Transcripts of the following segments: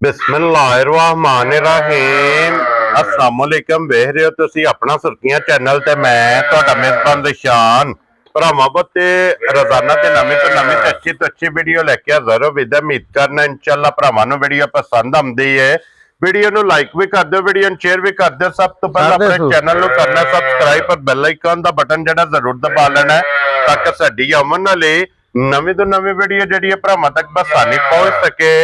बिस्मिल्लाहिर्रहमानिर्रहीम अस्सलामुअलैकुम वेख रहे हो तुसी अपना सुर्खियां चैनल ते मैं तुहाडा मेजबान निशान भरावां ते रोजाना ते नवीं तो अच्छी वीडियो लेके हाजिर हो विद उम्मीद करना इंशाअल्लाह भरावां नूं वीडियो पसंद आउंदी है वीडियो नूं लाइक भी कर दो वीडियो नूं शेयर भी कर दो सब तो पहले अपने चैनल नूं करना सबसक्राइब और बेल आइकन दा बटन जेड़ा जरूर दबा लेना है ताकि साडी आउण वाली नवीं तो नवीं वीडियो जेड़ी है भरावां तक बसानी पहुंच सके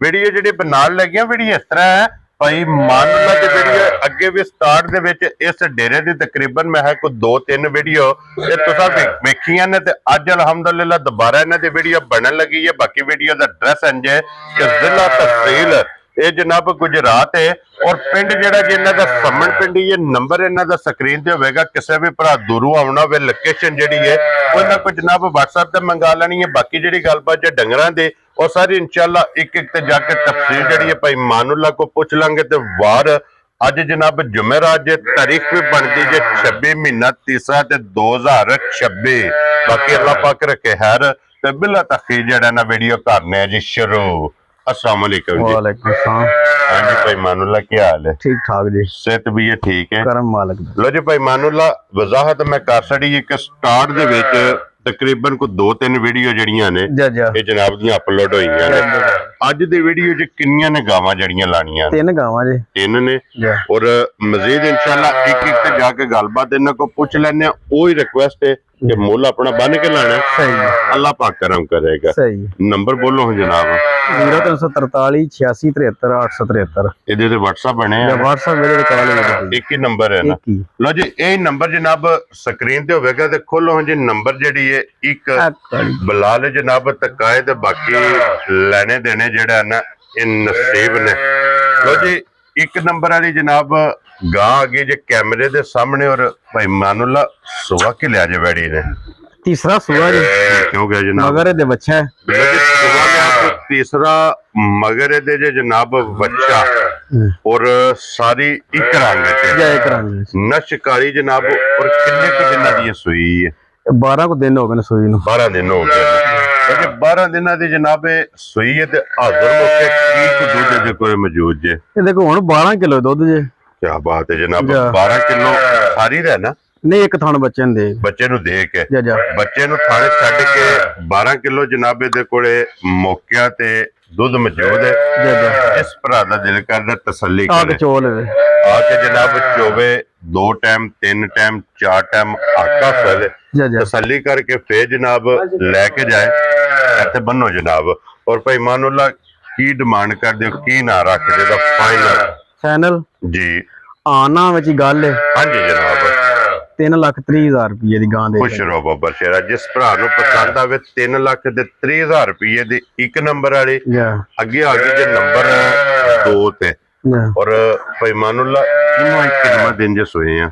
वीडियो जी बनाने लगे वीडियो इस तरह है भाई मानला की वीडियो अगे भी स्टार्ट दे विच इस डेरे की तकरीबन मैं कोई 2-3 वीडियो वेखियां ने ते अज अलहमदुलिल्लाह दोबारा इन्हां दी वीडियो बनन लगी है। बाकी वीडियो का एड्रैस इंज है कि जिला तहसील ये जनाब गुजरात है और पिंड जेड़ा जी इन्हां दा समन पिंड ये नंबर इन्हां दा स्क्रीन ते होवेगा किसी भी भरा दूरों आउणा होवे लोकेशन जेड़ी है वो इन्हां को जनाब WhatsApp ते मंगा लैनी है। बाकी जेड़ी गलबात जे डंगरां दे और सारी इंशाअल्लाह एक एक ते जाके तफसील जड़ी है भाई मानुल्लाह को पूछ लेंगे तो वार अज जनाब जुमेरात जे तारीख भी बनती जे 26 महीना तीसरा ते 2026। बाकी अल्लाह पाक रखे खैर ते बिला तखीर जड़ा ना वीडियो करने जी शुरू। अस्सलाम वालेकुम जी। वालेकुम सलाम। हाँ जी भाई मानुल्लाह क्या हाल है? ठीक ठाक जी। सेहत भी है ठीक है करम मालिक। लो जी भाई मानुल्लाह वजाहत मैं कर छड़ी एक स्टार्ट दे विच तकरीबन को 2-3 वीडियो जड़ियां ने ये जनाब दी अपलोड होईयां ने। अज दी वीडियो च किन्नियां ने गावां जड़ियां लानियां? 3 गावां जी। 3 ने और मजीद इंशाअल्लाह एक एक ते जाके गलबात इन्हां को पूछ लेने ओही रिक्वेस्ट है कि मुल अपना बन के लाना सही अल्लाह पाक करम करेगा। सही नंबर बोलो जनाब। 0343 86 73 873 इहदे ते WhatsApp बने हैं WhatsApp मेरे कॉल एक ही नंबर है ना। लो जी ये नंबर जनाब स्क्रीन ते होवेगा ते खोलो जी नंबर जेडी है एक बिलाल जनाब तकाए ते बाकी लेने देने जेड़ा ना इन नसीब ने। लो जी एक नंबर वाली जनाब गां आगे जे कैमरे दे सामने और भाई मानुल्लाह सुबह के लिया जे बैठी ने तीसरा सुबह जी क्यों गया जनाब मगर दे बच्चा है सुबह में आपको तीसरा मगर दे जे जनाब बच्चा और सारी एक रंग नशकारी जनाब और किन्ने की जिन्ना दी सुई है 12 को दिन हो गए सुई नु 12 दिन हो गए 12 दिन दी जनाब सुई है ते हाजिर मौके की दूध दे कोई मौजूद जे ये देखो हुन 12 किलो दूध जे। क्या बात है जनाब 12 किलो सारी रहना नहीं एक थान बच्चे ने दे बच्चे नु दे के बच्चे नु थाने छड्ड के 12 किलो जनाब दे कोले मौकिया ते दूध मौजूद है। इस भरा दा दिल करदा तसल्ली करे चोल आके जनाब चोवे 2 टाइम 3 टाइम 4 टाइम आका फल तसल्ली करके फिर जनाब लेके जाए इत्थे बनो जनाब। और भाई मानुल्लाह की डिमांड कर दो की ना रख दे दा फाइनल जी आना विच गल है। हां जी जनाब 3,30,000 रुपये दी गां दे खुश रहो बाबा शेरा जिस भरा नु पसंद आवे 3,30,000 रुपये दी एक नंबर वाली अगे आगे जे नंबर 2 ते और भाई मानुल्लाह इनो कितना दिन जे सोए हैं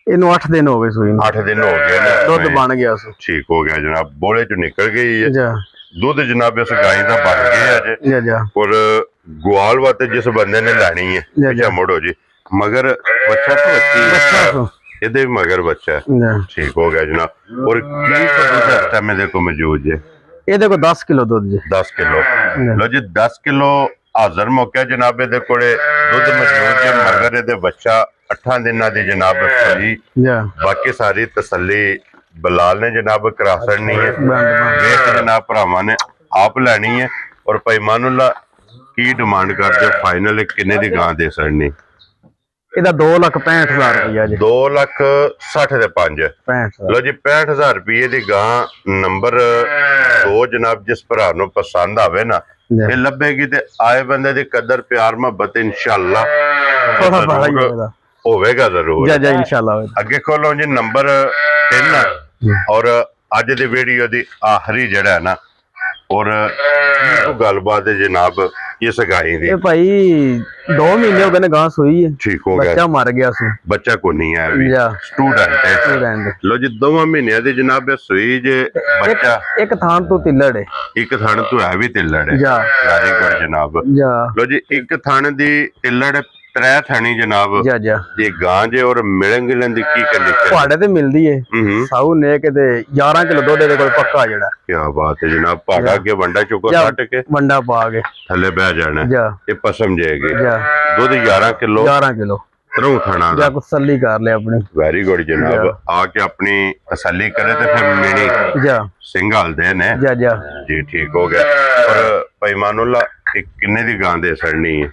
इनु 8 दिन हो गए सुई नु 8 दिन हो गए ने दूध बन गया सो ठीक हो गया जनाब बोले चो निकल गई है दूध जनाब इस गाय दा बन गया अज और ग्वाल वाते जिस बंदे ने लानी है पीछे मुड़ो जी मगर बच्चा तो अच्छी ये मगर बच्चा ठीक हो गया जनाब। और मेरे को मौजूद है ये देखो 10 किलो दूध जी 10 किलो लो जी 10 किलो हाजिर मौके जनाब दे कोले दूध मौजूद है मगर दे बच्चा 8 दिन दी जनाब सही बाकी सारी तसल्ली बिलाल ने जनाब करा छड़नी है वेट जनाब भरावां ने आप लैनी है। और भाई मानुल्लाह की डिमांड करदे फाइनल किन्ने दी गां दे छड़नी ਇਹਦਾ 2,65,000 रुपया जी 2,60,000 ਦੇ 5 लो जी 65,000 रुपये दी गां नंबर 2 जनाब जिस भरा नु पसंद आवे ना ये लभेगी ते आए बंदे दी कदर प्यार मोहब्बत इंशाअल्लाह होवेगा जरूर इंशाअल्लाह। अगे खोलो जी नंबर 3 और अज दी वीडियो दी आखिरी जड़ा है ना और गलबात है जनाब इस गाय दी भाई 2 महीने हो गए गां सोई है ठीक हो गया बच्चा मर गया सो बच्चा को नहीं है अभी स्टूडेंट है लो जी 2 महीने दी जनाब सोई जे बच्चा एक थान तो तिल्लड़ है एक थान तो है भी तिल्लड़ है वेरी गुड जनाब। लो जी एक थान दी तिल्लड़ ਤਰੇ ਥਣੀ ਜਨਾਬ ਜਾ ਜਾ ਇਹ ਗਾਂ ਜੇ ਔਰ ਮਿਲਣ ਗਿਲਣ ਦੀ ਕੀ ਕੰਡੀਸ਼ਨ ਤੁਹਾਡੇ ਤੇ ਮਿਲਦੀ ਏ ਹੂੰ ਸਾਊ ਨੇ ਕਿਤੇ 11 ਕਿਲੋ ਦੁੱਧ ਦੇ ਕੋਲ ਪੱਕਾ ਜਿਹੜਾ ਕੀ ਬਾਤ ਹੈ ਜਨਾਬ ਭਾਗਾ ਕੇ ਵੰਡਾ ਚੁੱਕੋ ਜਾ ਕੱਟ ਕੇ ਵੰਡਾ ਪਾ ਕੇ ਥੱਲੇ ਬਹਿ ਜਾਣਾ ਜਾ ਇਹ ਪਸਮ ਜਾਏਗੀ ਜਾ ਦੁੱਧ 11 ਕਿਲੋ 11 ਕਿਲੋ ਤਰੋਂ ਥਣਾ ਜਾ ਦਾ ਕੁ ਤਸੱਲੀ ਕਰ ਲੈ ਆਪਣੀ ਵੈਰੀ ਗੁੱਡ ਜਨਾਬ ਜਾ। ਆ ਕੇ ਆਪਣੀ ਤਸੱਲੀ ਕਰੇ ਤੇ ਫਿਰ ਮਿਣੀ ਜਾ ਸਿੰਘ ਹਲਦੇ ਨੇ ਜਾ ਜਾ ਜੀ ਠੀਕ ਹੋ ਗਿਆ ਪਰ ਪੈਮਾਨੁੱਲਾ ਇਹ ਕਿੰਨੇ ਦੀ ਗਾਂ ਦੇ ਸੜਨੀ ਹੈ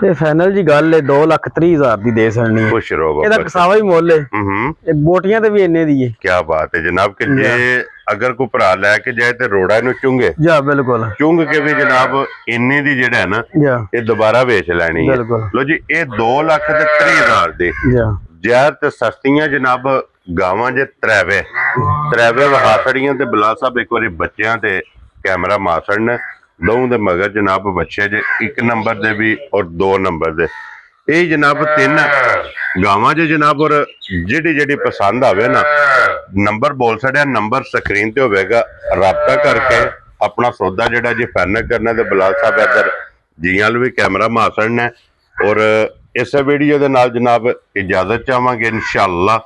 ਇਹ ਫਾਈਨਲ ਜੀ ਗੱਲ ਏ 2,30,000 ਦੀ ਦੇ ਸਕਣੀ ਹੈ ਖੁਸ਼ ਰਹੋ ਇਹਦਾ ਬਾਬਾ ਕਸਾਵਾ ਹੀ ਮੁੱਲ ਏ ਹੂੰ ਇਹ ਬੋਟੀਆਂ ਤੇ ਵੀ ਇੰਨੇ ਦੀ ਏ ਕੀ ਬਾਤ ਹੈ ਜਨਾਬ ਕਿ ਜੇ ਅਗਰ ਕੋਈ ਭਰਾ ਲੈ ਕੇ ਜਾਏ ਤੇ ਰੋੜਾ ਨੂੰ ਚੁੰਗੇ ਜਾ ਬਿਲਕੁਲ ਚੁੰਗ ਕੇ ਵੀ ਜਨਾਬ ਇੰਨੇ ਦੀ ਜਿਹੜਾ ਹੈ ਨਾ ਜਾ ਇਹ ਦੁਬਾਰਾ ਵੇਚ ਲੈਣੀ ਹੈ ਬਿਲਕੁਲ ਲੋ ਜੀ ਇਹ 2,30,000 ਦੀ ਜਾ ਜ਼ਹਿਰ ਤੇ ਸਸਤੀਆਂ ਜਨਾਬ ਗਾਵਾਂ ਜੇ ਤ੍ਰੈਵੇ ਵਹਾਸੜੀਆਂ ਤੇ ਬਲਾ ਸਾਹਿਬ ਇੱਕ ਵਾਰੀ ਬੱਚਿਆਂ ਤੇ ਕੈਮਰਾ ਮਾਸੜਨ ਦੋਵੇਂ ਦੇ ਮਗਰ ਜਨਾਬ ਬੱਚੇ ਜੇ 1 ਨੰਬਰ ਦੇ ਵੀ ਔਰ 2 ਨੰਬਰ ਦੇ ਇਹ ਜਨਾਬ 3 ਗਾਵਾਂ ਜੇ ਜਨਾਬ ਔਰ ਜਿਹੜੀ ਪਸੰਦ ਆਵੇ ਨਾ ਨੰਬਰ ਬੋਲ ਛੜਿਆ ਨੰਬਰ ਸਕਰੀਨ ਤੇ ਹੋਵੇਗਾ ਰਾਬਤਾ ਕਰਕੇ ਆਪਣਾ ਸੌਦਾ ਜਿਹੜਾ ਜੀ ਫਾਈਨਲ ਕਰਨਾ ਤੇ ਬਲਾਲ ਸਾਹਿਬ ਇੱਧਰ ਜੀਆਂ ਵੀ ਕੈਮਰਾ ਮਾਸੜਨਾ ਔਰ ਇਸ ਵੀਡੀਓ ਦੇ ਨਾਲ ਜਨਾਬ ਇਜਾਜ਼ਤ ਚਾਹਾਂਗੇ ਇਨਸ਼ਾਅੱਲਾ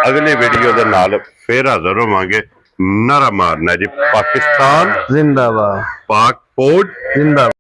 ਅਗਲੇ ਵੀਡੀਓ ਦੇ ਨਾਲ ਫੇਰ ਹਾਜ਼ਰ ਹੋਵਾਂਗੇ ਨਾਰਾ ਮਾਰਨਾ ਜੀ ਪਾਕਿਸਤਾਨ ਜ਼ਿੰਦਾਬਾਦ ਪਾਕ ਫੌਜ ਜ਼ਿੰਦਾਬਾਦ